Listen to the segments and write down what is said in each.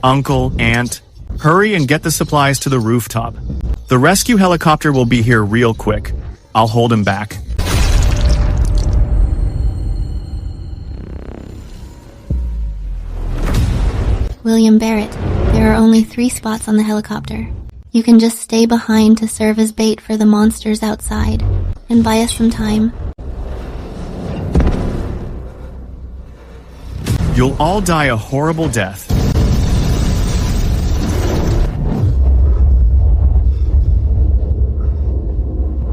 uncle, aunt, hurry and get the supplies to the rooftop. The rescue helicopter will be here real quick. I'll hold him back. William Barrett, there are only 3 spots on the helicopter. You can just stay behind to serve as bait for the monsters outside, and buy us some time. You'll all die a horrible death.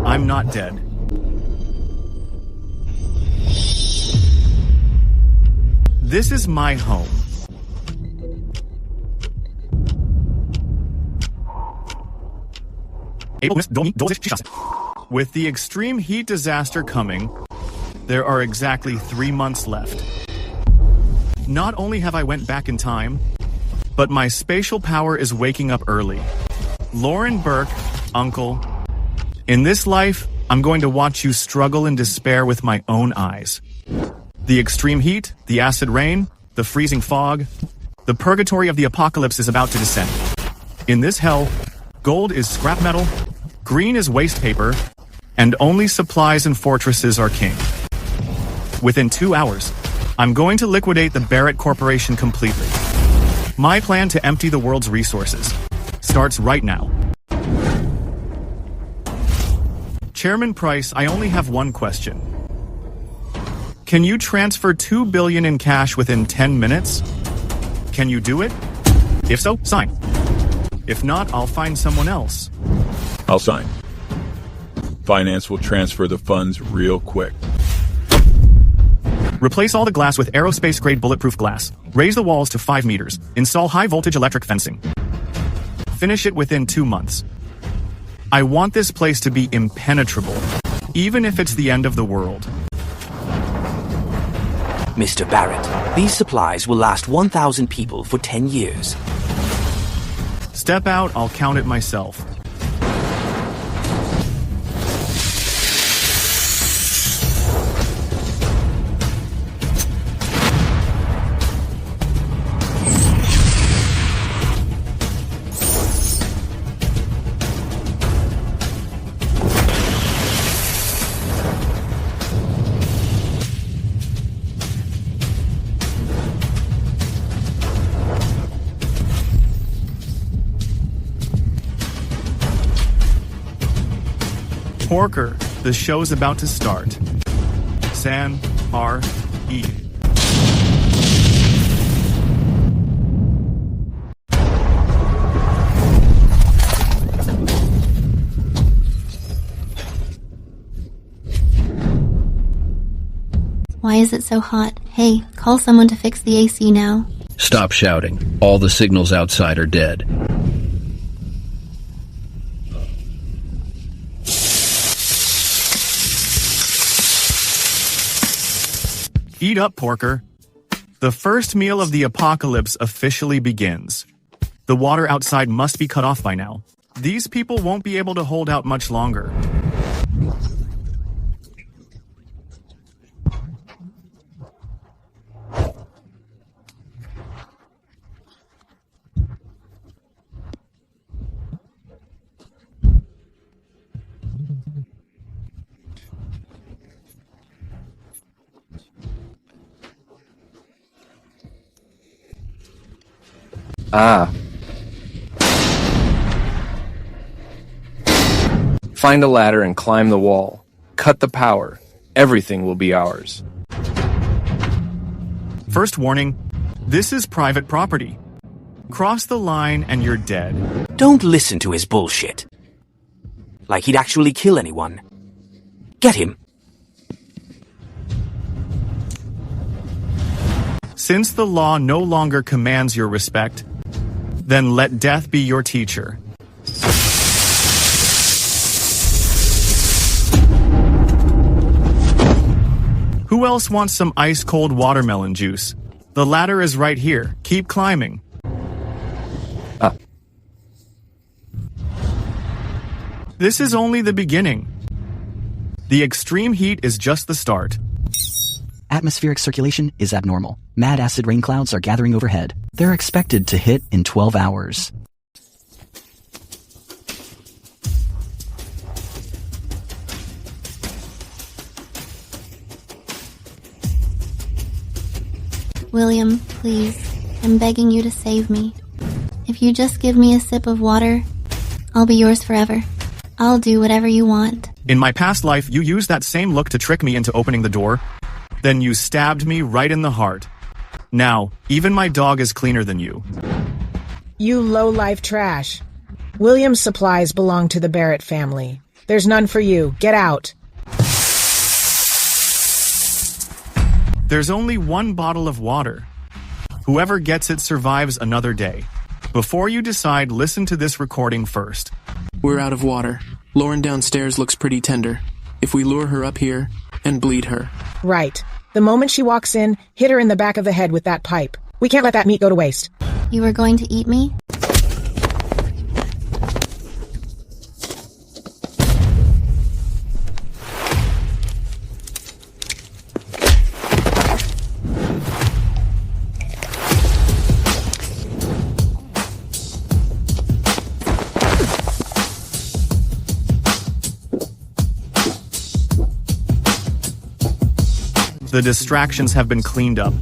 I'm not dead. This is my home. With the extreme heat disaster coming, there are exactly 3 months left. Not only have I went back in time, but my spatial power is waking up early. Lauren Burke, uncle. In this life, I'm going to watch you struggle in despair with my own eyes. The extreme heat, the acid rain, the freezing fog, the purgatory of the apocalypse is about to descend. In this hell, gold is scrap metal, green is waste paper, and only supplies and fortresses are king. Within 2 hours, I'm going to liquidate the Barrett Corporation completely. My plan to empty the world's resources starts right now. Chairman Price, I only have one question. Can you transfer $2 billion in cash within 10 minutes? Can you do it? If so, sign. If not, I'll find someone else. I'll sign. Finance will transfer the funds real quick. Replace all the glass with aerospace-grade bulletproof glass. Raise the walls to 5 meters. Install high-voltage electric fencing. Finish it within 2 months. I want this place to be impenetrable, even if it's the end of the world. Mr. Barrett, these supplies will last 1,000 people for 10 years. Step out, I'll count it myself. Porker, the show's about to start. San, R, E. Why is it so hot? Hey, call someone to fix the AC now. Stop shouting. All the signals outside are dead. Eat up, Porker. The first meal of the apocalypse officially begins. The water outside must be cut off by now. These people won't be able to hold out much longer. Find a ladder and climb the wall. Cut the power. Everything will be ours. First warning, this is private property. Cross the line and you're dead. Don't listen to his bullshit. Like he'd actually kill anyone. Get him. Since the law no longer commands your respect, then let death be your teacher. Who else wants some ice-cold watermelon juice? The ladder is right here. Keep climbing. This is only the beginning. The extreme heat is just the start. Atmospheric circulation is abnormal. Mad acid rain clouds are gathering overhead. They're expected to hit in 12 hours. William, please, I'm begging you to save me. If you just give me a sip of water, I'll be yours forever. I'll do whatever you want. In my past life, you used that same look to trick me into opening the door. Then you stabbed me right in the heart. Now, even my dog is cleaner than you. You low-life trash. William's supplies belong to the Barrett family. There's none for you. Get out. There's only one bottle of water. Whoever gets it survives another day. Before you decide, listen to this recording first. We're out of water. Lauren downstairs looks pretty tender. If we lure her up here and bleed her. Right. The moment she walks in, hit her in the back of the head with that pipe. We can't let that meat go to waste. You were going to eat me? The distractions have been cleaned up.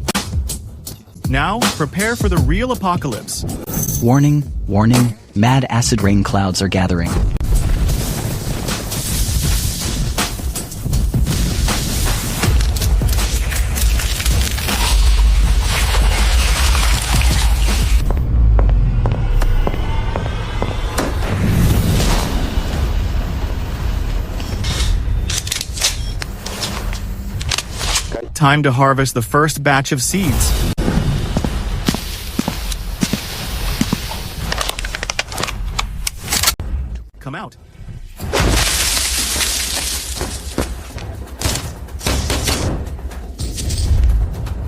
Now, prepare for the real apocalypse. Warning, warning, mad acid rain clouds are gathering. Time to harvest the first batch of seeds. Come out.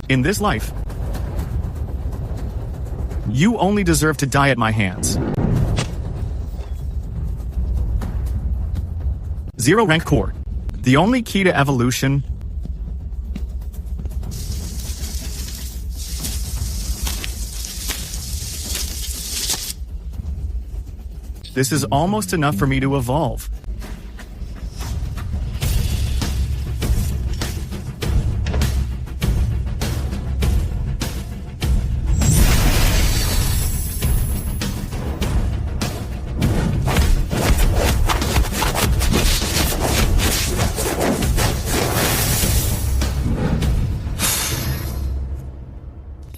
In this life, you only deserve to die at my hands. 0 rank core. The only key to evolution This is almost enough for me to evolve.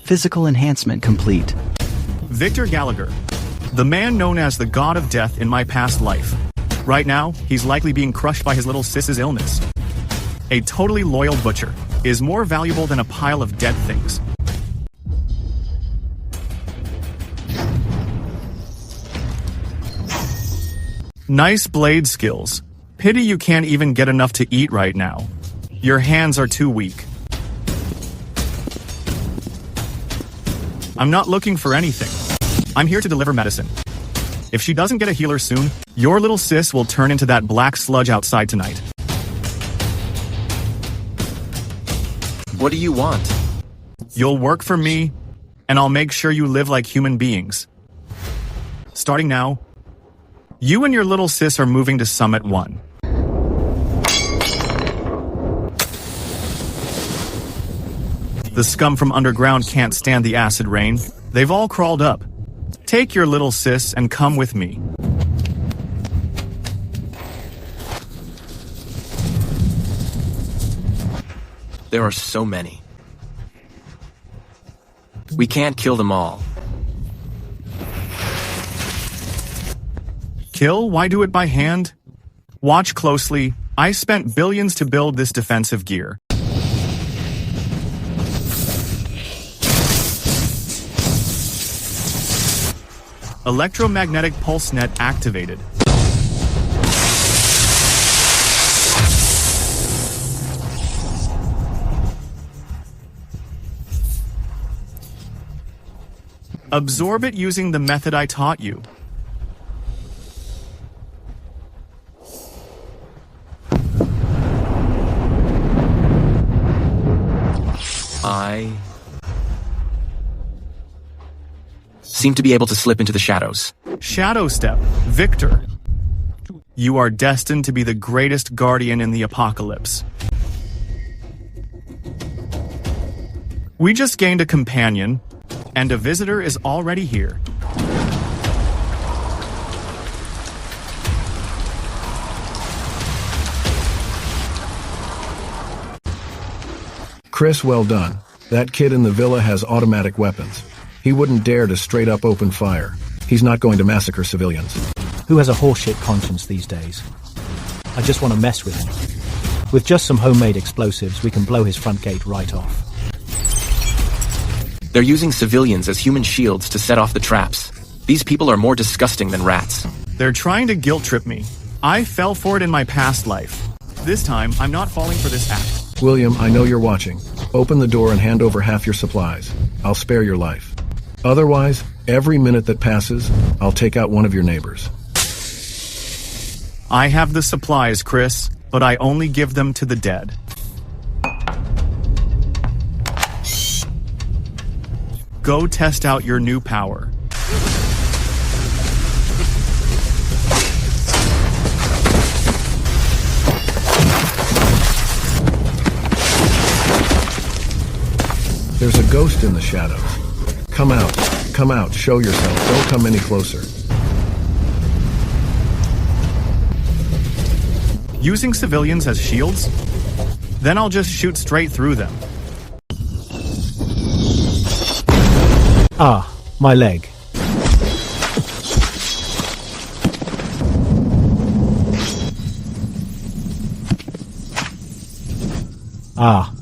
Physical enhancement complete. Victor Gallagher, the man known as the god of death in my past life. Right now, he's likely being crushed by his little sis's illness. A totally loyal butcher is more valuable than a pile of dead things. Nice blade skills. Pity you can't even get enough to eat right now. Your hands are too weak. I'm not looking for anything. I'm here to deliver medicine. If she doesn't get a healer soon, your little sis will turn into that black sludge outside tonight. What do you want? You'll work for me, and I'll make sure you live like human beings. Starting now, you and your little sis are moving to Summit 1. The scum from underground can't stand the acid rain. They've all crawled up. Take your little sis and come with me. There are so many. We can't kill them all. Kill? Why do it by hand? Watch closely. I spent billions to build this defensive gear. Electromagnetic pulse net activated. Absorb it using the method I taught you. seem to be able to slip into the shadows. Shadow Step, Victor. You are destined to be the greatest guardian in the apocalypse. We just gained a companion, and a visitor is already here. Chris, well done. That kid in the villa has automatic weapons. He wouldn't dare to straight up open fire. He's not going to massacre civilians. Who has a horseshit conscience these days? I just want to mess with him. With just some homemade explosives, we can blow his front gate right off. They're using civilians as human shields to set off the traps. These people are more disgusting than rats. They're trying to guilt trip me. I fell for it in my past life. This time, I'm not falling for this act. William, I know you're watching. Open the door and hand over half your supplies. I'll spare your life. Otherwise, every minute that passes, I'll take out one of your neighbors. I have the supplies, Chris, but I only give them to the dead. Go test out your new power. There's a ghost in the shadows. Come out, show yourself. Don't come any closer. Using civilians as shields? Then I'll just shoot straight through them. Ah, my leg. Ah.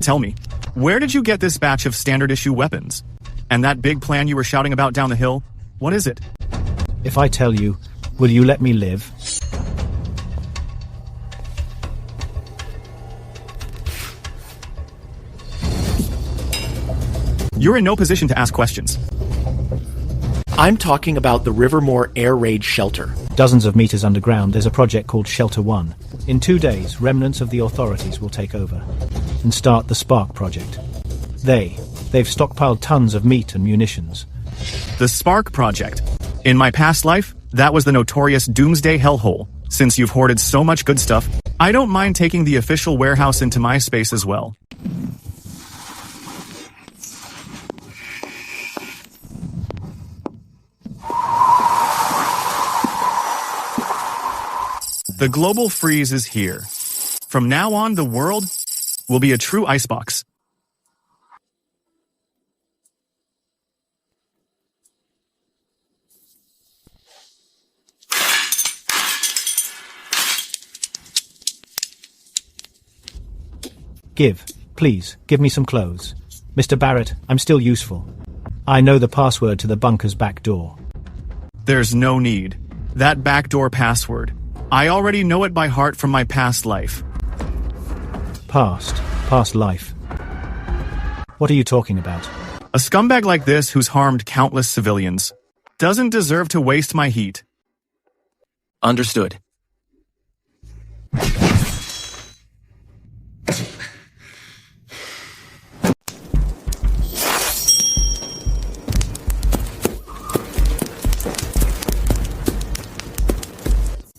Tell me, where did you get this batch of standard issue weapons? And that big plan you were shouting about down the hill? What is it? If I tell you, will you let me live? You're in no position to ask questions. I'm talking about the Rivermore air raid shelter. Dozens of meters underground, there's a project called Shelter One. In 2 days, remnants of the authorities will take over and start the Spark project. They've stockpiled tons of meat and munitions. The Spark project. In my past life, that was the notorious Doomsday hellhole. Since you've hoarded so much good stuff, I don't mind taking the official warehouse into my space as well. The global freeze is here. From now on, the world will be a true icebox. Please, give me some clothes. Mr. Barrett, I'm still useful. I know the password to the bunker's back door. There's no need. That backdoor password. I already know it by heart from my past life. Past life. What are you talking about? A scumbag like this who's harmed countless civilians doesn't deserve to waste my heat. Understood.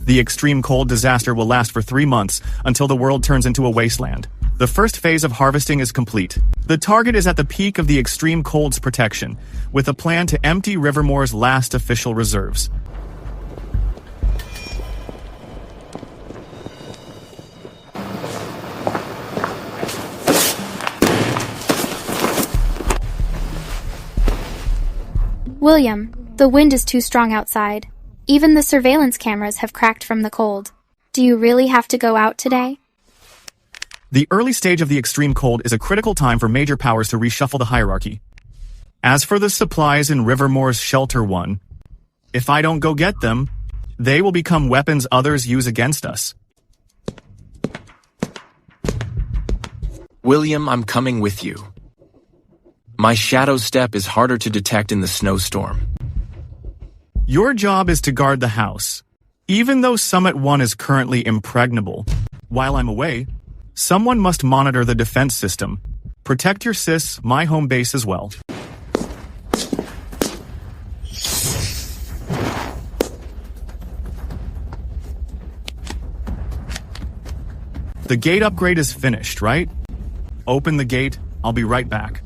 The extreme cold disaster will last for 3 months until the world turns into a wasteland. The first phase of harvesting is complete. The target is at the peak of the extreme cold's protection, with a plan to empty Rivermore's last official reserves. William, the wind is too strong outside. Even the surveillance cameras have cracked from the cold. Do you really have to go out today? The early stage of the extreme cold is a critical time for major powers to reshuffle the hierarchy. As for the supplies in Rivermore's Shelter One, if I don't go get them, they will become weapons others use against us. William, I'm coming with you. My shadow step is harder to detect in the snowstorm. Your job is to guard the house. Even though Summit 1 is currently impregnable, while I'm away, someone must monitor the defense system. Protect your sis, my home base as well. The gate upgrade is finished, right? Open the gate, I'll be right back.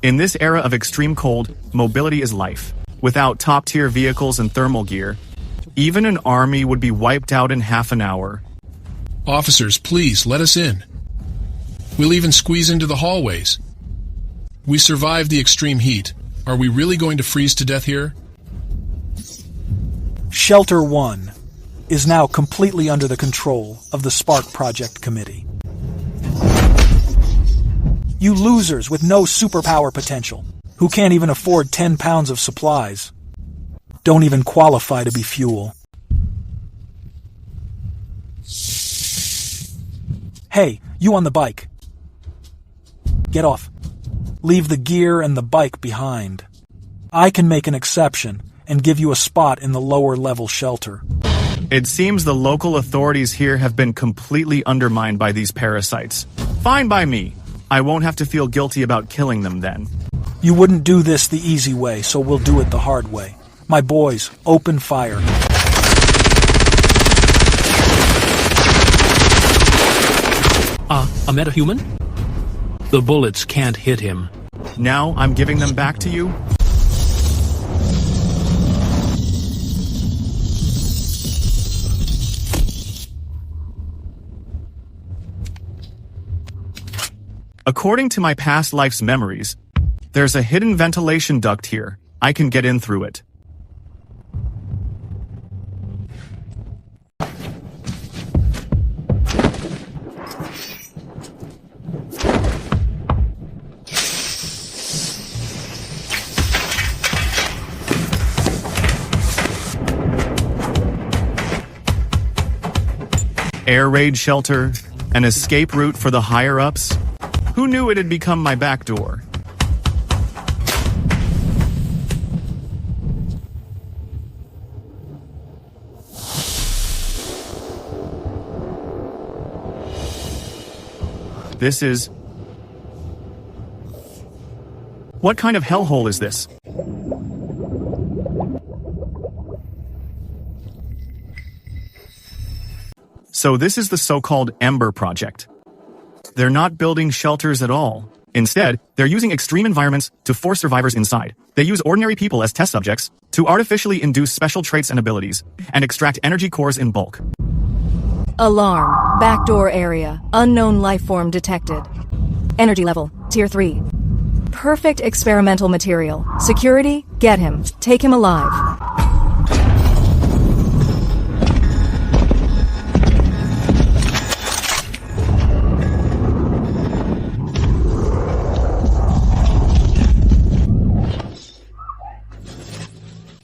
In this era of extreme cold, mobility is life. Without top-tier vehicles and thermal gear, even an army would be wiped out in half an hour. Officers, please, let us in. We'll even squeeze into the hallways. We survived the extreme heat. Are we really going to freeze to death here? Shelter One is now completely under the control of the Spark Project Committee. You losers with no superpower potential, who can't even afford 10 pounds of supplies, don't even qualify to be fuel. Hey, you on the bike. Get off. Leave the gear and the bike behind. I can make an exception and give you a spot in the lower level shelter. It seems the local authorities here have been completely undermined by these parasites. Fine by me. I won't have to feel guilty about killing them then. You wouldn't do this the easy way, so we'll do it the hard way. My boys, open fire. A metahuman? The bullets can't hit him. Now I'm giving them back to you? According to my past life's memories, there's a hidden ventilation duct here. I can get in through it. Air raid shelter, an escape route for the higher-ups. Who knew it'd become my back door? This is... What kind of hellhole is this? So this is the so-called Ember project. They're not building shelters at all. Instead, they're using extreme environments to force survivors inside. They use ordinary people as test subjects to artificially induce special traits and abilities, and extract energy cores in bulk. Alarm. Backdoor area. Unknown life form detected. Energy level. Tier 3. Perfect experimental material. Security, get him. Take him alive.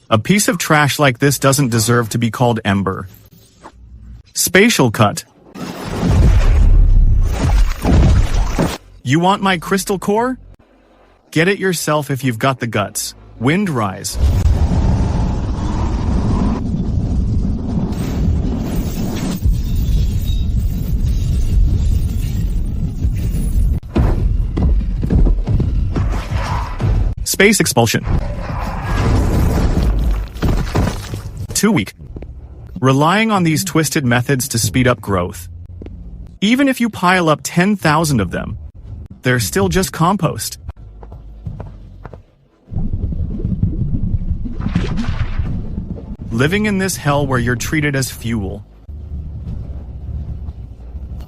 A piece of trash like this doesn't deserve to be called Ember. Spatial cut. You want my crystal core? Get it yourself if you've got the guts. Wind rise. Space expulsion. 2 week. Relying on these twisted methods to speed up growth. Even if you pile up 10,000 of them, they're still just compost. Living in this hell where you're treated as fuel.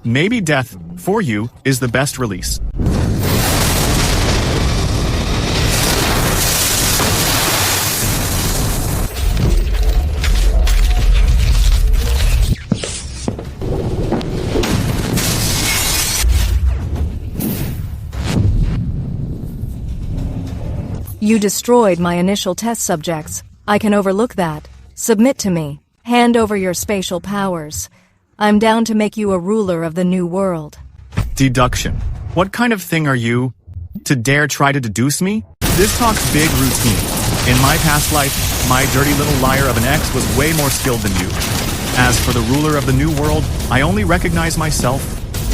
Maybe death, for you, is the best release. You destroyed my initial test subjects. I can overlook that. Submit to me. Hand over your spatial powers. I'm down to make you a ruler of the new world. Deduction. What kind of thing are you? To dare try to deduce me? This talk's big routine. In my past life, my dirty little liar of an ex was way more skilled than you. As for the ruler of the new world, I only recognize myself.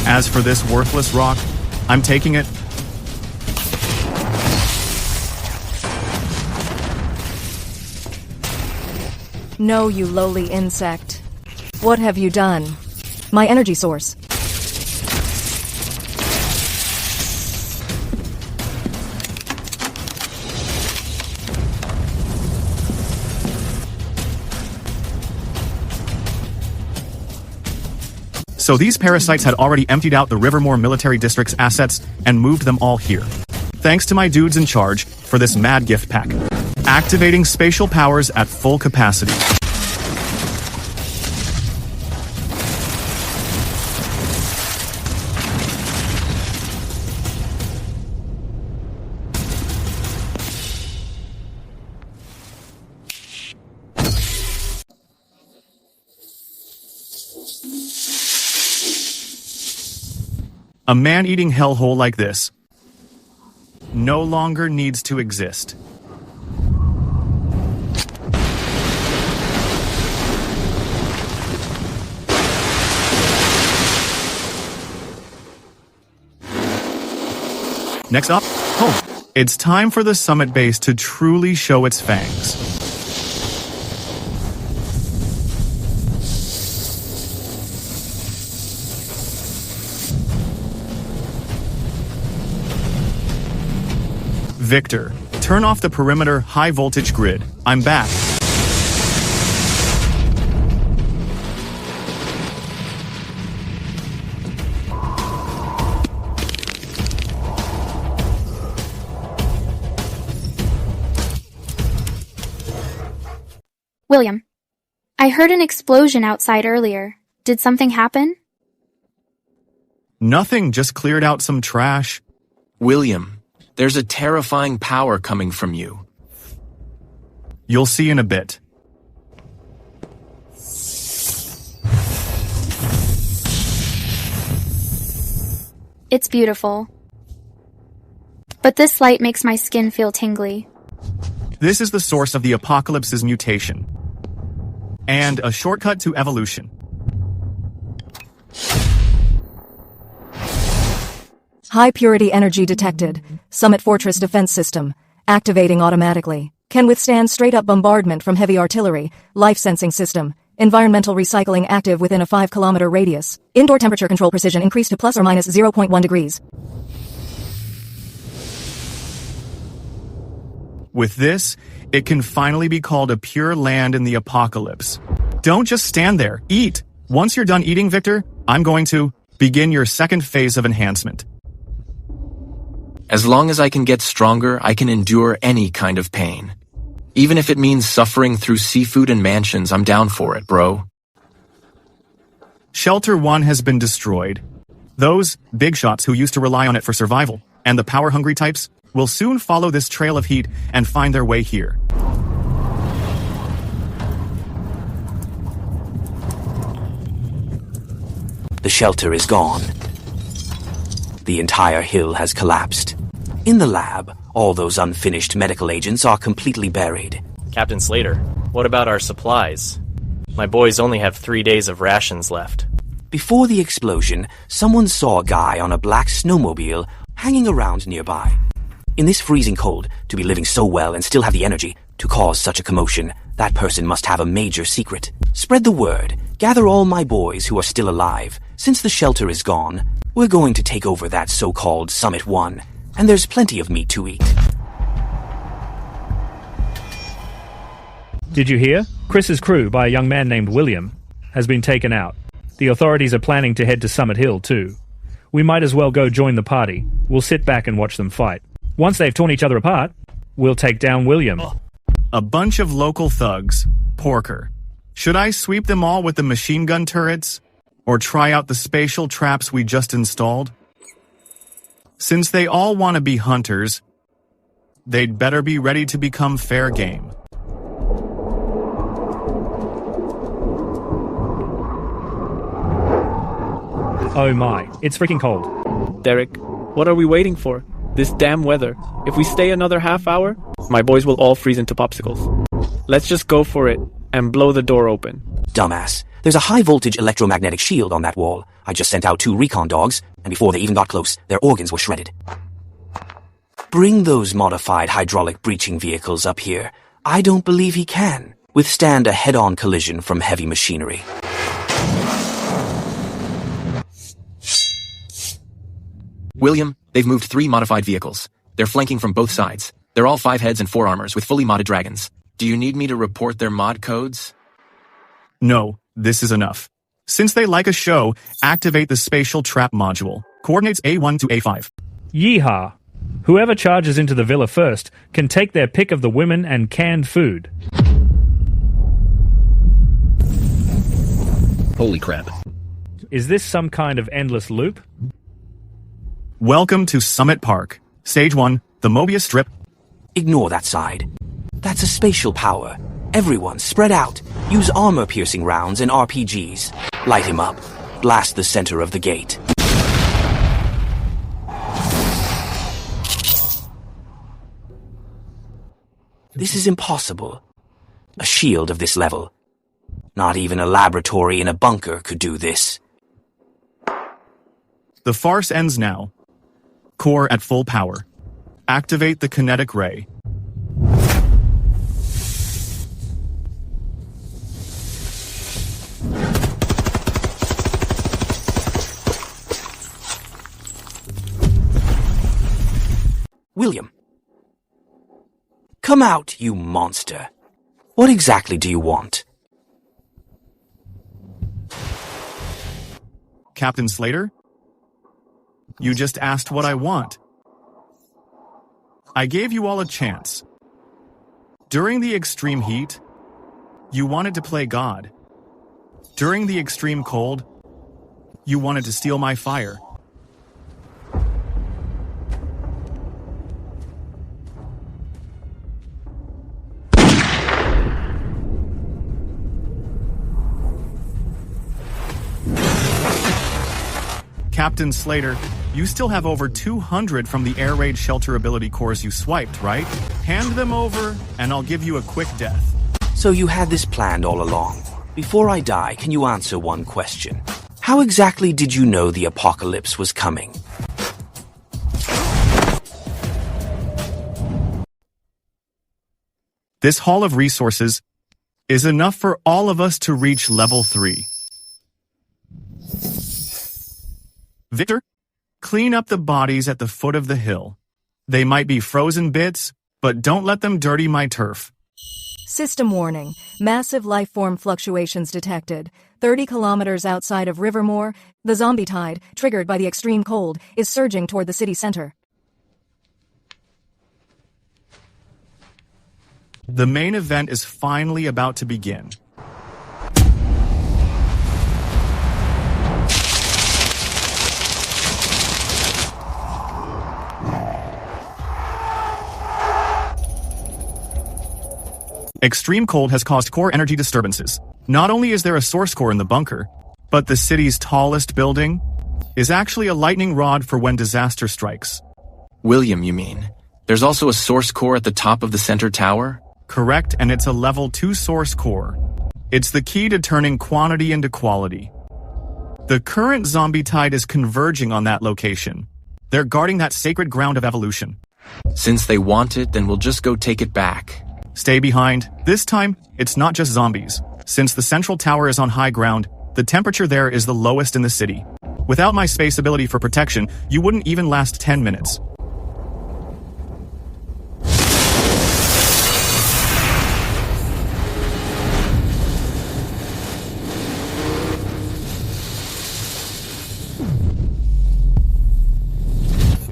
As for this worthless rock, I'm taking it. No, you lowly insect. What have you done? My energy source. So these parasites had already emptied out the Rivermore Military District's assets and moved them all here. Thanks to my dudes in charge for this mad gift pack. Activating spatial powers at full capacity. A man-eating hellhole like this no longer needs to exist. Next up, home. It's time for the summit base to truly show its fangs. Victor, turn off the perimeter high-voltage grid. I'm back. William, I heard an explosion outside earlier. Did something happen? Nothing, just cleared out some trash. William, there's a terrifying power coming from you. You'll see in a bit. It's beautiful. But this light makes my skin feel tingly. This is the source of the apocalypse's mutation. And a shortcut to evolution. High purity energy detected. Summit Fortress defense system. Activating automatically. Can withstand straight-up bombardment from heavy artillery. Life-sensing system. Environmental recycling active within a 5-kilometer radius. Indoor temperature control precision increased to plus or minus 0.1 degrees. With this, it can finally be called a pure land in the apocalypse. Don't just stand there. Eat! Once you're done eating, Victor, I'm going to begin your second phase of enhancement. As long as I can get stronger, I can endure any kind of pain. Even if it means suffering through seafood and mansions, I'm down for it, bro. Shelter One has been destroyed. Those big shots who used to rely on it for survival, and the power-hungry types, will soon follow this trail of heat and find their way here. The shelter is gone. The entire hill has collapsed. In the lab, all those unfinished medical agents are completely buried. Captain Slater, what about our supplies? My boys only have 3 days of rations left. Before the explosion, someone saw a guy on a black snowmobile hanging around nearby. In this freezing cold, to be living so well and still have the energy to cause such a commotion, that person must have a major secret. Spread the word. Gather all my boys who are still alive. Since the shelter is gone, we're going to take over that so-called Summit One, and there's plenty of meat to eat. Did you hear? Chris's crew, by a young man named William, has been taken out. The authorities are planning to head to Summit Hill, too. We might as well go join the party. We'll sit back and watch them fight. Once they've torn each other apart, we'll take down William. A bunch of local thugs. Porker. Should I sweep them all with the machine gun turrets? Or try out the spatial traps we just installed? Since they all want to be hunters, they'd better be ready to become fair game. Oh my, it's freaking cold. Derek, what are we waiting for? This damn weather. If we stay another half hour, my boys will all freeze into popsicles. Let's just go for it and blow the door open. Dumbass. There's a high-voltage electromagnetic shield on that wall. I just sent out 2 recon dogs, and before they even got close, their organs were shredded. Bring those modified hydraulic breaching vehicles up here. I don't believe he can withstand a head-on collision from heavy machinery. William, they've moved 3 modified vehicles. They're flanking from both sides. They're all 5 heads and 4 armors with fully modded dragons. Do you need me to report their mod codes? No, this is enough. Since they like a show, activate the spatial trap module. Coordinates A1 to A5. Yeehaw! Whoever charges into the villa first can take their pick of the women and canned food. Holy crap. Is this some kind of endless loop? Welcome to Summit Park. Stage 1, the Mobius Strip. Ignore that side. That's a spatial power. Everyone, spread out. Use armor-piercing rounds and RPGs. Light him up. Blast the center of the gate. This is impossible. A shield of this level. Not even a laboratory in a bunker could do this. The farce ends now. Core at full power. Activate the kinetic ray. William. Come out, you monster. What exactly do you want? Captain Slater? You just asked what I want. I gave you all a chance. During the extreme heat, you wanted to play God. During the extreme cold, you wanted to steal my fire. Captain Slater, you still have over 200 from the air raid shelter ability cores you swiped, right? Hand them over, and I'll give you a quick death. So you had this planned all along. Before I die, can you answer one question? How exactly did you know the apocalypse was coming? This haul of resources is enough for all of us to reach level 3. Victor, clean up the bodies at the foot of the hill. They might be frozen bits, but don't let them dirty my turf. System warning. Massive lifeform fluctuations detected. 30 kilometers outside of Rivermore, the zombie tide, triggered by the extreme cold, is surging toward the city center. The main event is finally about to begin. Extreme cold has caused core energy disturbances. Not only is there a source core in the bunker, but the city's tallest building is actually a lightning rod for when disaster strikes. William, you mean? There's also a source core at the top of the center tower? Correct, and it's a level 2 source core. It's the key to turning quantity into quality. The current zombie tide is converging on that location. They're guarding that sacred ground of evolution. Since they want it, then we'll just go take it back. Stay behind. This time, it's not just zombies. Since the central tower is on high ground, the temperature there is the lowest in the city. Without my space ability for protection, you wouldn't even last 10 minutes.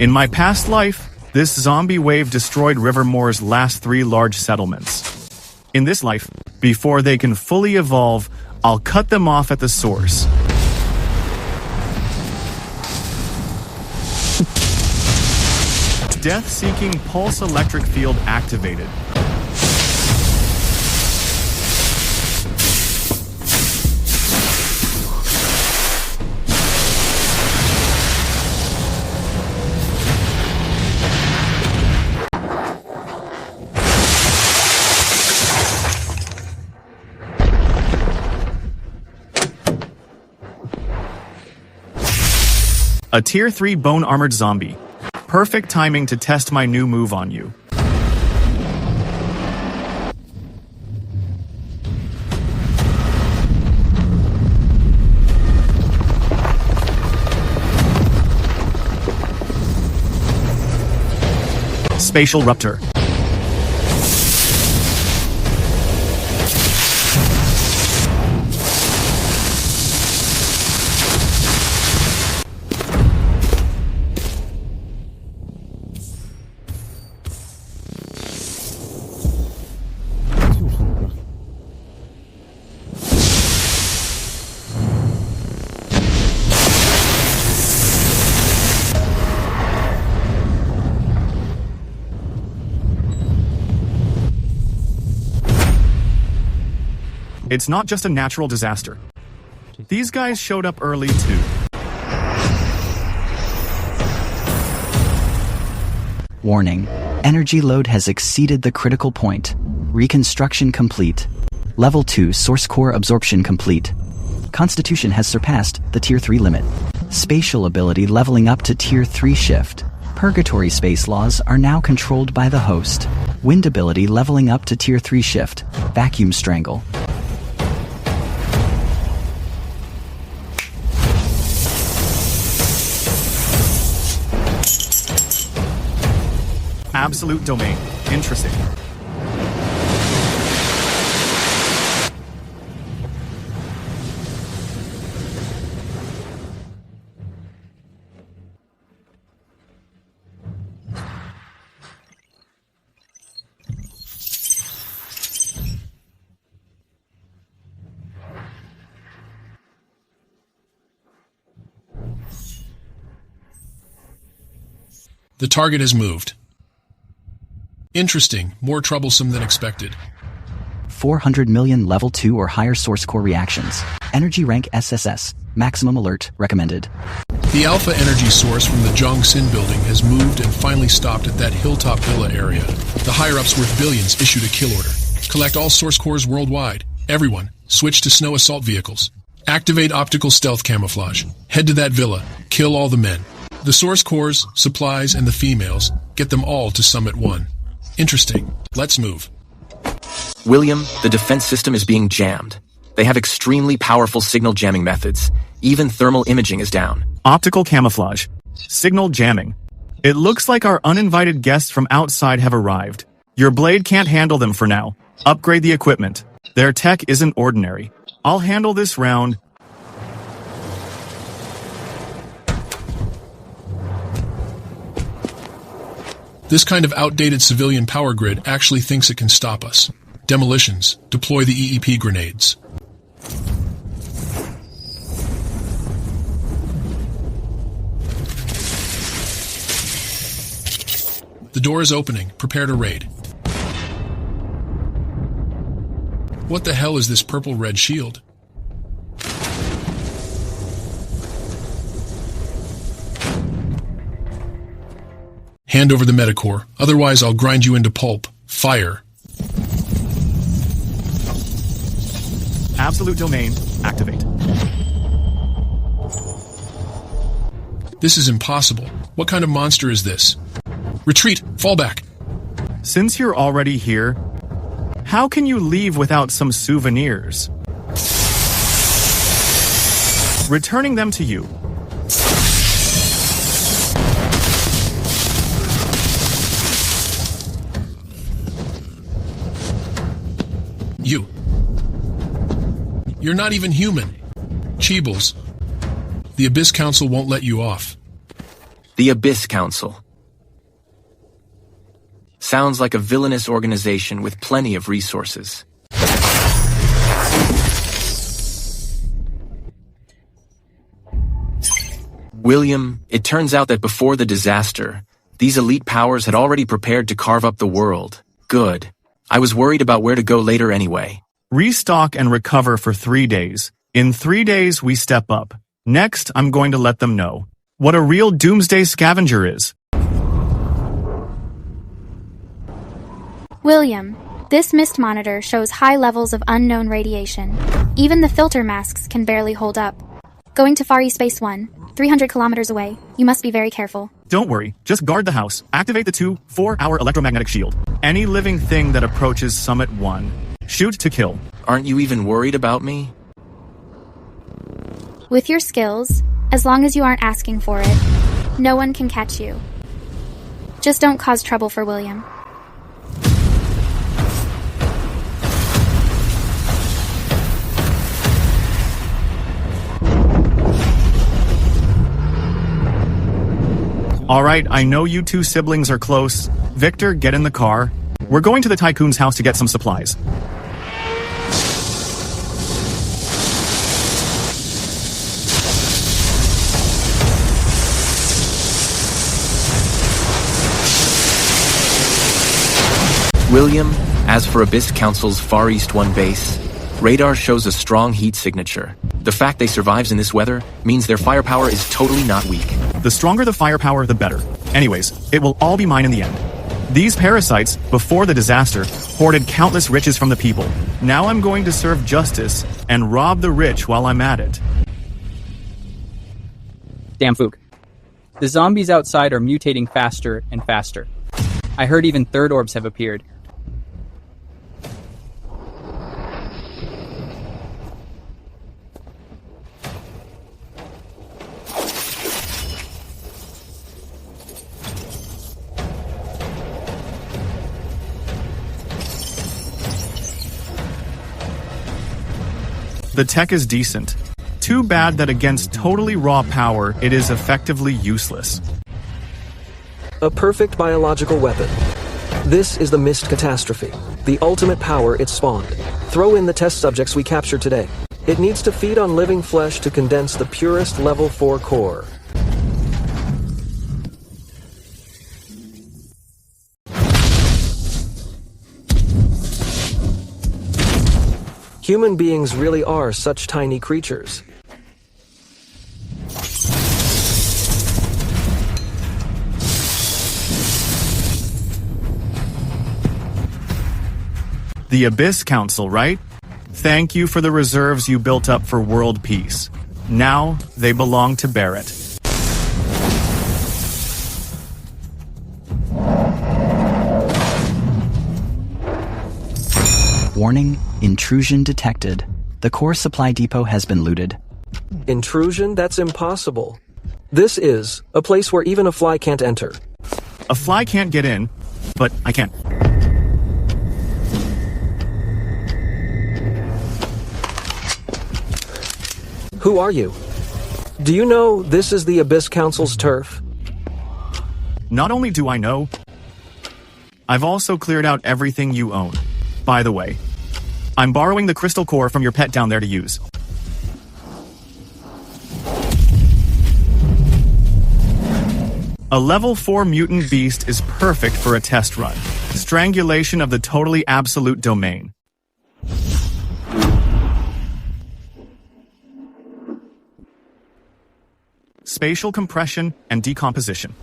In my past life, this zombie wave destroyed Rivermore's last 3 large settlements. In this life, before they can fully evolve, I'll cut them off at the source. Death-seeking pulse electric field activated. A Tier 3 bone-armored zombie. Perfect timing to test my new move on you. Spatial rupture. It's not just a natural disaster. These guys showed up early too. Warning. Energy load has exceeded the critical point. Reconstruction complete. Level 2 source core absorption complete. Constitution has surpassed the Tier 3 limit. Spatial ability leveling up to Tier 3 shift. Purgatory space laws are now controlled by the host. Wind ability leveling up to Tier 3 shift. Vacuum strangle. Absolute domain. Interesting. The target has moved. Interesting, more troublesome than expected. 400 million level 2 or higher source core reactions. Energy rank SSS. Maximum alert recommended. The alpha energy source from the Jongsin building has moved and finally stopped at that hilltop villa area. The higher-ups worth billions issued a kill order. Collect all source cores worldwide. Everyone, switch to snow assault vehicles. Activate optical stealth camouflage. Head to that villa. Kill all the men. The source cores, supplies, and the females, get them all to Summit 1. Interesting. Let's move. William, the defense system is being jammed. They have extremely powerful signal jamming methods. Even thermal imaging is down. Optical camouflage. Signal jamming. It looks like our uninvited guests from outside have arrived. Your blade can't handle them for now. Upgrade the equipment. Their tech isn't ordinary. I'll handle this round. This kind of outdated civilian power grid actually thinks it can stop us. Demolitions. Deploy the EEP grenades. The door is opening. Prepare to raid. What the hell is this purple-red shield? Hand over the metacore, otherwise I'll grind you into pulp. Fire. Absolute domain. Activate. This is impossible. What kind of monster is this? Retreat! Fall back! Since you're already here, how can you leave without some souvenirs? Returning them to you. You're not even human. Cheebles. The Abyss Council won't let you off. The Abyss Council. Sounds like a villainous organization with plenty of resources. William, it turns out that before the disaster, these elite powers had already prepared to carve up the world. Good. I was worried about where to go later anyway. Restock and recover for 3 days. In 3 days, we step up. Next, I'm going to let them know what a real doomsday scavenger is. William, this mist monitor shows high levels of unknown radiation. Even the filter masks can barely hold up. Going to Far East Base 1. 300 kilometers away. You must be very careful. Don't worry, just guard the house. Activate the 4-hour electromagnetic shield. Any living thing that approaches Summit 1, shoot to kill. Aren't you even worried about me? With your skills, as long as you aren't asking for it, no one can catch you. Just don't cause trouble for William. Alright, I know you two siblings are close. Victor, get in the car. We're going to the tycoon's house to get some supplies. William, as for Abyss Council's Far East 1 base, radar shows a strong heat signature. The fact they survives in this weather means their firepower is totally not weak. The stronger the firepower, the better. Anyways, it will all be mine in the end. These parasites, before the disaster, hoarded countless riches from the people. Now I'm going to serve justice and rob the rich while I'm at it. Damn Fook. The zombies outside are mutating faster and faster. I heard even third orbs have appeared. The tech is decent. Too bad that against totally raw power, it is effectively useless. A perfect biological weapon. This is the Mist Catastrophe, the ultimate power it spawned. Throw in the test subjects we captured today. It needs to feed on living flesh to condense the purest level 4 core. Human beings really are such tiny creatures. The Abyss Council, right? Thank you for the reserves you built up for world peace. Now, they belong to Barrett. Warning, intrusion detected. The core supply depot has been looted. Intrusion? That's impossible. This is a place where even a fly can't enter. A fly can't get in, but I can. Who are you? Do you know this is the Abyss Council's turf? Not only do I know, I've also cleared out everything you own. By the way, I'm borrowing the crystal core from your pet down there to use. A level 4 mutant beast is perfect for a test run. Strangulation of the totally absolute domain. Spatial compression and decomposition.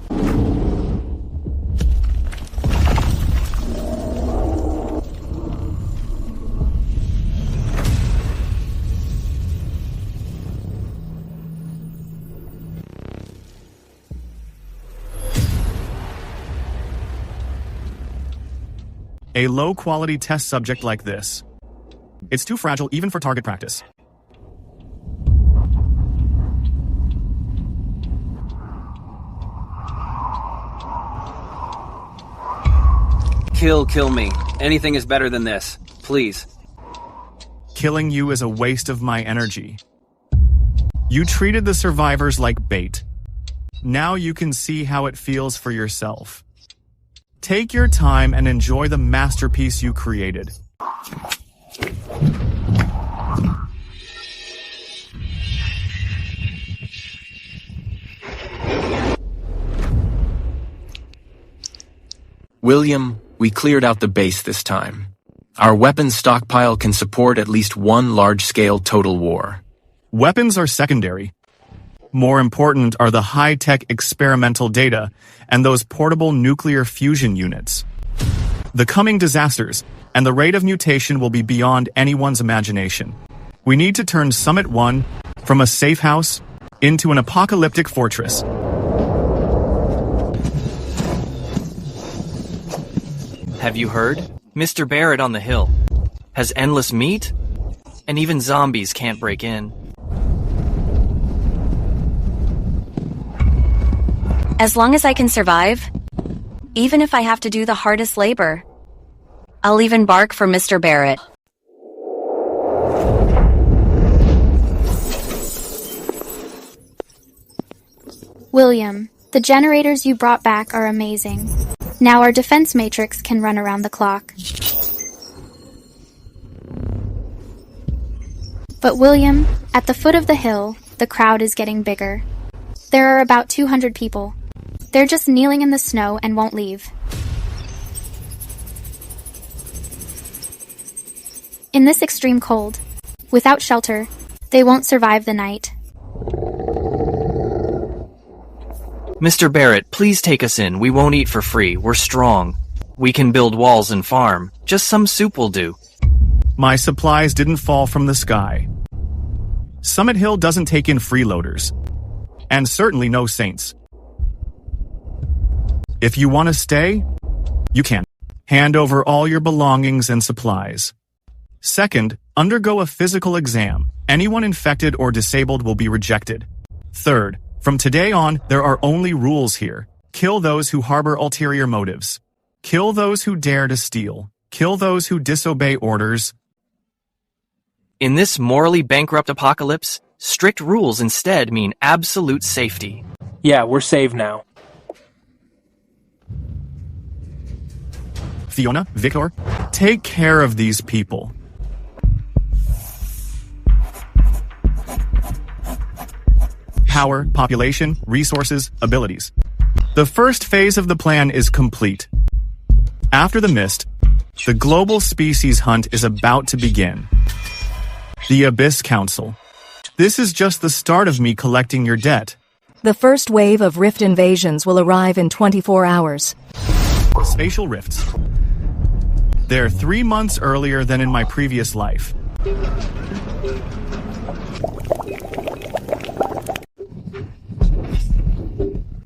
A low-quality test subject like this. It's too fragile even for target practice. Kill me. Anything is better than this. Please. Killing you is a waste of my energy. You treated the survivors like bait. Now you can see how it feels for yourself. Take your time and enjoy the masterpiece you created. William, we cleared out the base this time. Our weapons stockpile can support at least one large-scale total war. Weapons are secondary. More important are the high-tech experimental data and those portable nuclear fusion units. The coming disasters and the rate of mutation will be beyond anyone's imagination. We need to turn Summit 1 from a safe house into an apocalyptic fortress. Have you heard? Mr. Barrett on the hill has endless meat, and even zombies can't break in. As long as I can survive, even if I have to do the hardest labor, I'll even bark for Mr. Barrett. William, the generators you brought back are amazing. Now our defense matrix can run around the clock. But William, at the foot of the hill, the crowd is getting bigger. There are about 200 people. They're just kneeling in the snow and won't leave. In this extreme cold, without shelter, they won't survive the night. Mr. Barrett, please take us in. We won't eat for free. We're strong. We can build walls and farm. Just some soup will do. My supplies didn't fall from the sky. Summit Hill doesn't take in freeloaders. And certainly no saints. If you want to stay, you can. Hand over all your belongings and supplies. Second, undergo a physical exam. Anyone infected or disabled will be rejected. Third, from today on, there are only rules here. Kill those who harbor ulterior motives. Kill those who dare to steal. Kill those who disobey orders. In this morally bankrupt apocalypse, strict rules instead mean absolute safety. Yeah, we're saved now. Fiona, Victor, take care of these people. Power, population, resources, abilities. The first phase of the plan is complete. After the mist, the global species hunt is about to begin. The Abyss Council. This is just the start of me collecting your debt. The first wave of rift invasions will arrive in 24 hours. Spatial rifts. They're 3 months earlier than in my previous life.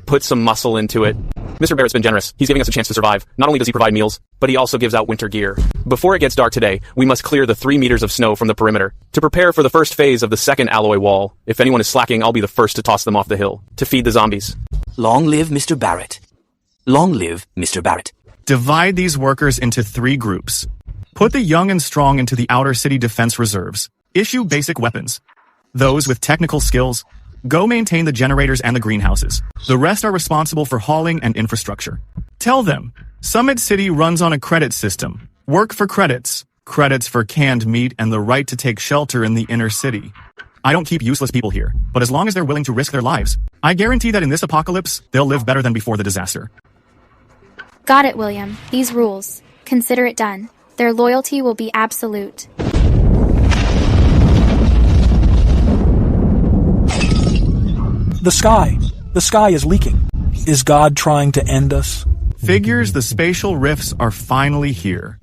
Put some muscle into it. Mr. Barrett's been generous. He's giving us a chance to survive. Not only does he provide meals, but he also gives out winter gear. Before it gets dark today, we must clear the 3 meters of snow from the perimeter to prepare for the first phase of the second alloy wall. If anyone is slacking, I'll be the first to toss them off the hill to feed the zombies. Long live Mr. Barrett. Long live Mr. Barrett. Divide these workers into 3 groups. Put the young and strong into the outer city defense reserves. Issue basic weapons. Those with technical skills, go maintain the generators and the greenhouses. The rest are responsible for hauling and infrastructure. Tell them, Summit City runs on a credit system. Work for credits. Credits for canned meat and the right to take shelter in the inner city. I don't keep useless people here, but as long as they're willing to risk their lives, I guarantee that in this apocalypse, they'll live better than before the disaster. Got it, William. These rules. Consider it done. Their loyalty will be absolute. The sky is leaking. Is God trying to end us? Figures the spatial rifts are finally here.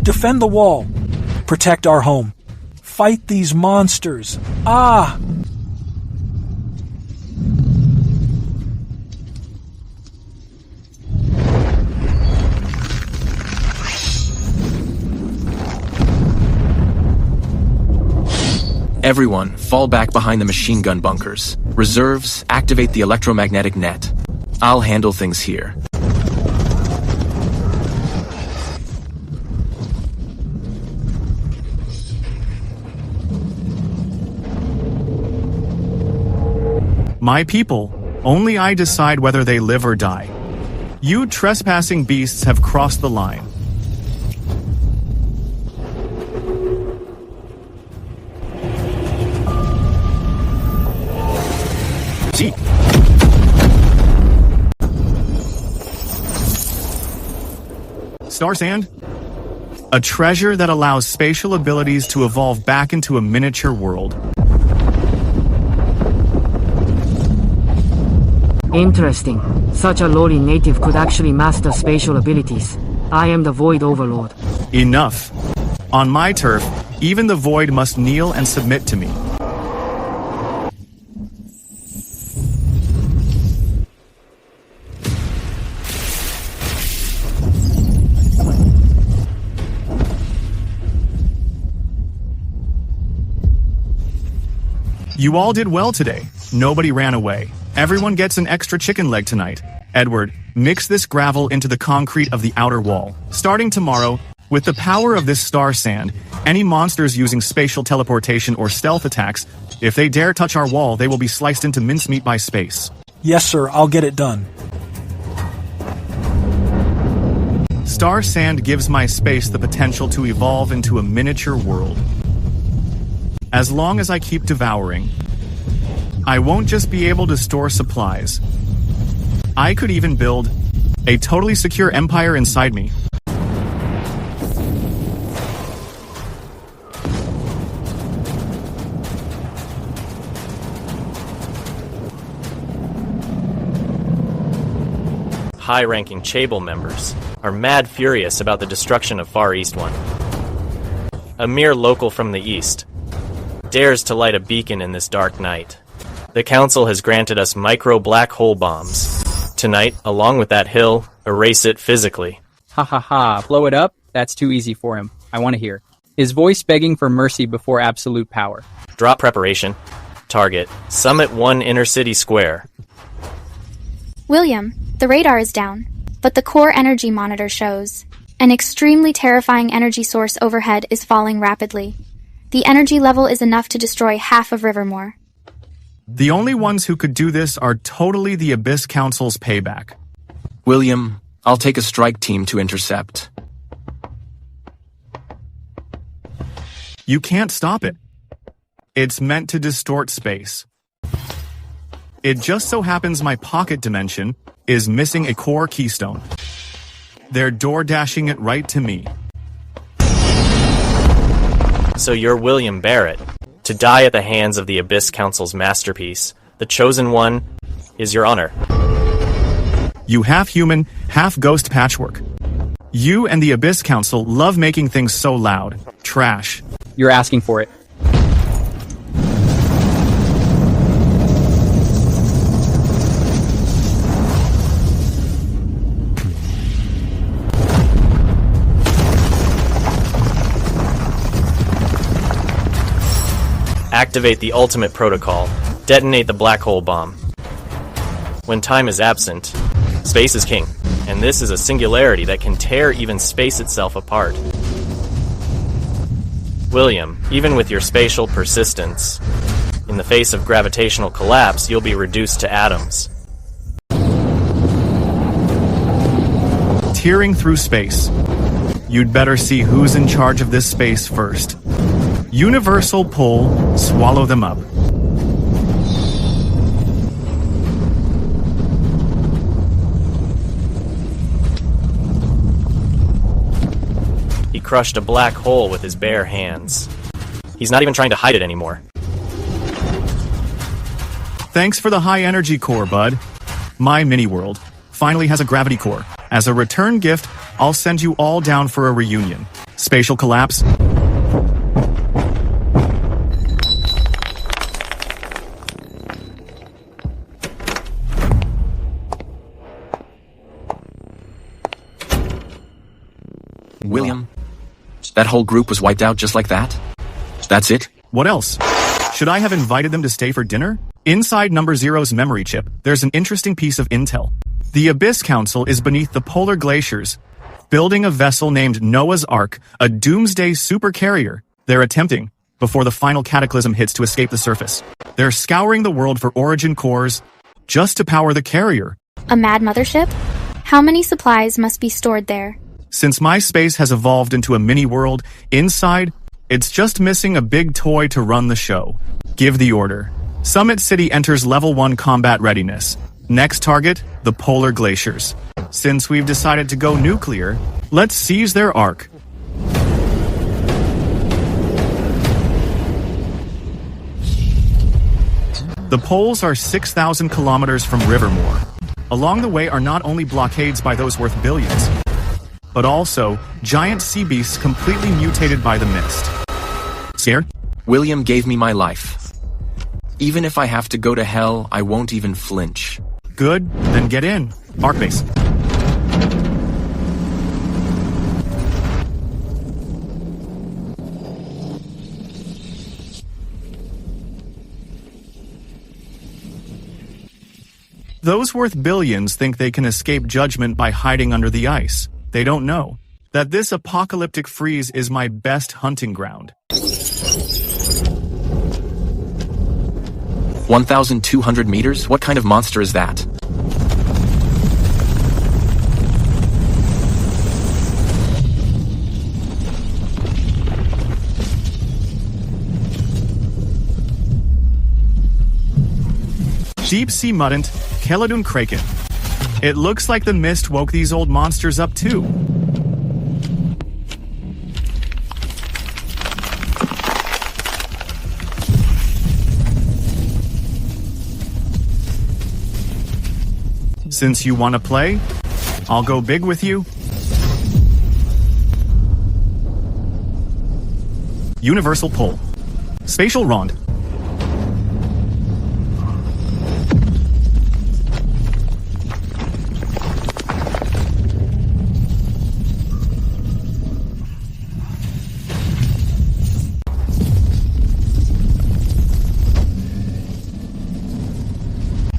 Defend the wall. Protect our home. Fight these monsters. Ah! Everyone, fall back behind the machine gun bunkers. Reserves, activate the electromagnetic net. I'll handle things here. My people, only I decide whether they live or die. You trespassing beasts have crossed the line. See? Star Sand? A treasure that allows spatial abilities to evolve back into a miniature world. Interesting. Such a lowly native could actually master spatial abilities. I am the Void Overlord. Enough. On my turf, even the Void must kneel and submit to me. You all did well today. Nobody ran away. Everyone gets an extra chicken leg tonight. Edward, mix this gravel into the concrete of the outer wall. Starting tomorrow, with the power of this star sand, any monsters using spatial teleportation or stealth attacks, if they dare touch our wall, they will be sliced into mincemeat by space. Yes, sir, I'll get it done. Star sand gives my space the potential to evolve into a miniature world. As long as I keep devouring, I won't just be able to store supplies. I could even build a totally secure empire inside me. High-ranking Chable members are mad furious about the destruction of Far East One. A mere local from the East dares to light a beacon in this dark night. The Council has granted us micro-black hole bombs. Tonight, along with that hill, erase it physically. Ha ha ha, blow it up? That's too easy for him. I want to hear. His voice begging for mercy before absolute power. Drop preparation. Target, Summit 1 Inner City Square. William, the radar is down, but the core energy monitor shows an extremely terrifying energy source overhead is falling rapidly. The energy level is enough to destroy half of Rivermore. The only ones who could do this are totally the Abyss Council's payback. William, I'll take a strike team to intercept. You can't stop it. It's meant to distort space. It just so happens my pocket dimension is missing a core keystone. They're door-dashing it right to me. So you're William Barrett. To die at the hands of the Abyss Council's masterpiece, the Chosen One, is your honor. You half-human, half-ghost patchwork. You and the Abyss Council love making things so loud. Trash. You're asking for it. Activate the ultimate protocol. Detonate the black hole bomb. When time is absent, space is king, and this is a singularity that can tear even space itself apart. William, even with your spatial persistence, in the face of gravitational collapse, you'll be reduced to atoms. Tearing through space. You'd better see who's in charge of this space first. Universal pull, swallow them up. He crushed a black hole with his bare hands. He's not even trying to hide it anymore. Thanks for the high energy core, bud. My mini-world finally has a gravity core. As a return gift, I'll send you all down for a reunion. Spatial collapse. William, that whole group was wiped out just like that? That's it? What else? Should I have invited them to stay for dinner? Inside Number Zero's memory chip, there's an interesting piece of intel. The Abyss Council is beneath the polar glaciers, building a vessel named Noah's Ark, a doomsday supercarrier. They're attempting, before the final cataclysm hits, to escape the surface. They're scouring the world for origin cores, just to power the carrier. A mad mothership? How many supplies must be stored there? Since my space has evolved into a mini-world, inside, it's just missing a big toy to run the show. Give the order. Summit City enters Level 1 combat readiness. Next target, the polar glaciers. Since we've decided to go nuclear, let's seize their ark. The poles are 6,000 kilometers from Rivermore. Along the way are not only blockades by those worth billions, but also giant sea beasts completely mutated by the mist. Scared? William gave me my life. Even if I have to go to hell, I won't even flinch. Good, then get in. Arc base. Those worth billions think they can escape judgment by hiding under the ice. They don't know that this apocalyptic freeze is my best hunting ground. 1,200 meters? What kind of monster is that? Deep sea mutant, Keladun kraken. It looks like the mist woke these old monsters up too. Since you want to play, I'll go big with you. Universal pull. Spatial rond.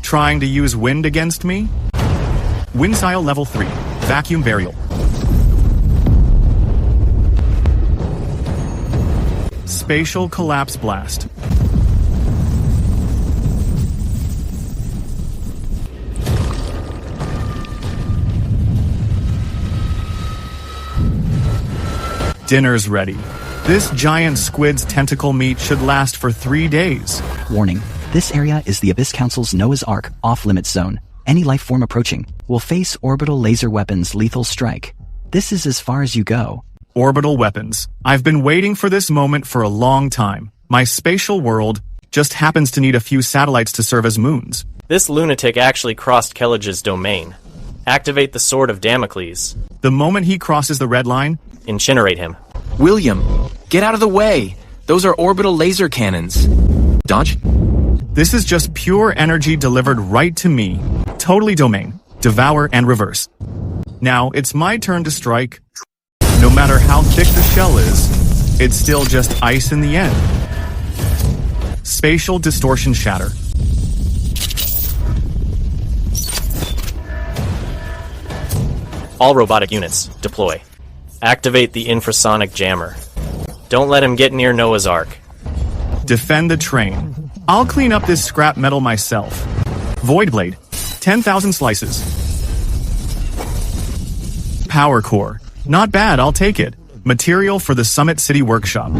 Trying to use wind against me? Windsile level 3. Vacuum burial. Spatial collapse blast. Dinner's ready. This giant squid's tentacle meat should last for 3 days. Warning. This area is the Abyss Council's Noah's Ark off-limits zone. Any life form approaching will face orbital laser weapons lethal strike. This is as far as you go. Orbital weapons. I've been waiting for this moment for a long time. My spatial world just happens to need a few satellites to serve as moons. This lunatic actually crossed Kellige's domain. Activate the Sword of Damocles. The moment he crosses the red line, incinerate him. William, get out of the way! Those are orbital laser cannons. Dodge? This is just pure energy delivered right to me. Totally domain. Devour and reverse. Now, it's my turn to strike. No matter how thick the shell is, it's still just ice in the end. Spatial distortion shatter. All robotic units, deploy. Activate the infrasonic jammer. Don't let him get near Noah's Ark. Defend the train. I'll clean up this scrap metal myself. Void blade. 10,000 slices. Power core. Not bad, I'll take it. Material for the Summit City workshop.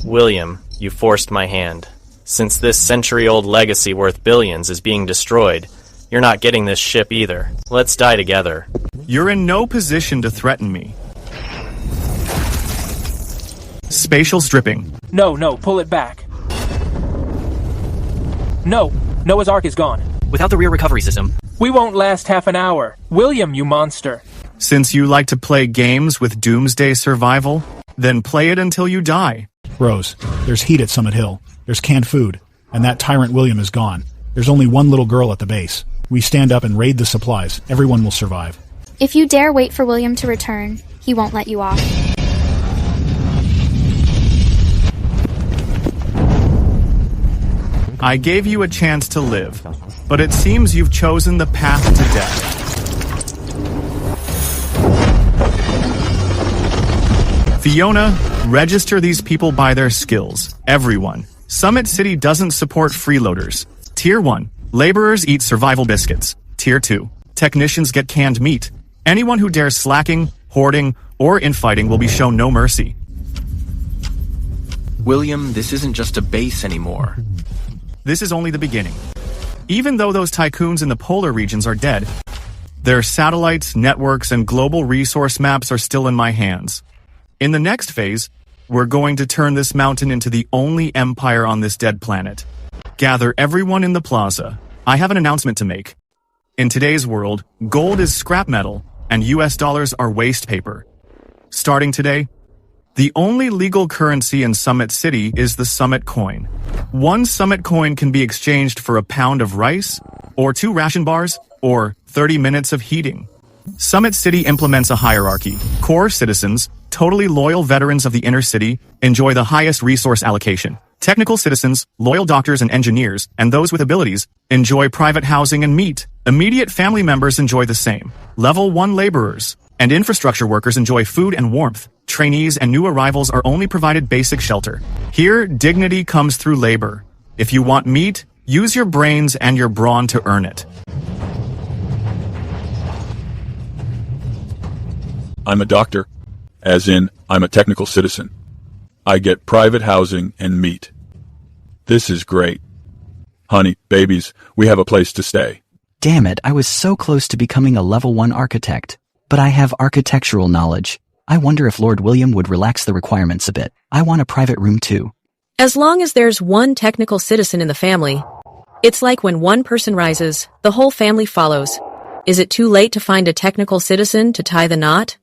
William, you forced my hand. Since this century-old legacy worth billions is being destroyed, you're not getting this ship either. Let's die together. You're in no position to threaten me. Spatial stripping. No, pull it back. No, Noah's Ark is gone. Without the rear recovery system, we won't last half an hour. William, you monster. Since you like to play games with doomsday survival, then play it until you die. Rose, there's heat at Summit Hill. There's canned food. And that tyrant William is gone. There's only one little girl at the base. We stand up and raid the supplies. Everyone will survive. If you dare wait for William to return, he won't let you off. I gave you a chance to live, but it seems you've chosen the path to death. Fiona, register these people by their skills. Everyone. Summit City doesn't support freeloaders. Tier 1. Laborers eat survival biscuits. Tier 2. Technicians get canned meat. Anyone who dares slacking, hoarding, or infighting will be shown no mercy. William, this isn't just a base anymore. This is only the beginning. Even though those tycoons in the polar regions are dead, their satellites, networks, and global resource maps are still in my hands. In the next phase, We're going to turn this mountain into the only empire on this dead planet. Gather everyone in the plaza. I have an announcement to make. In today's world, gold is scrap metal, and US dollars are waste paper. Starting today, the only legal currency in Summit City is the Summit coin. One Summit coin can be exchanged for a pound of rice, or 2 ration bars, or 30 minutes of heating. Summit City implements a hierarchy. Core citizens, totally loyal veterans of the inner city, enjoy the highest resource allocation. Technical citizens, loyal doctors and engineers, and those with abilities, enjoy private housing and meat. Immediate family members enjoy the same. Level 1 laborers and infrastructure workers enjoy food and warmth. Trainees and new arrivals are only provided basic shelter. Here, dignity comes through labor. If you want meat, use your brains and your brawn to earn it. I'm a doctor, as in, I'm a technical citizen. I get private housing and meat. This is great. Honey, babies, we have a place to stay. Damn it, I was so close to becoming a level 1 architect. But I have architectural knowledge. I wonder if Lord William would relax the requirements a bit. I want a private room too. As long as there's one technical citizen in the family, it's like when one person rises, the whole family follows. Is it too late to find a technical citizen to tie the knot?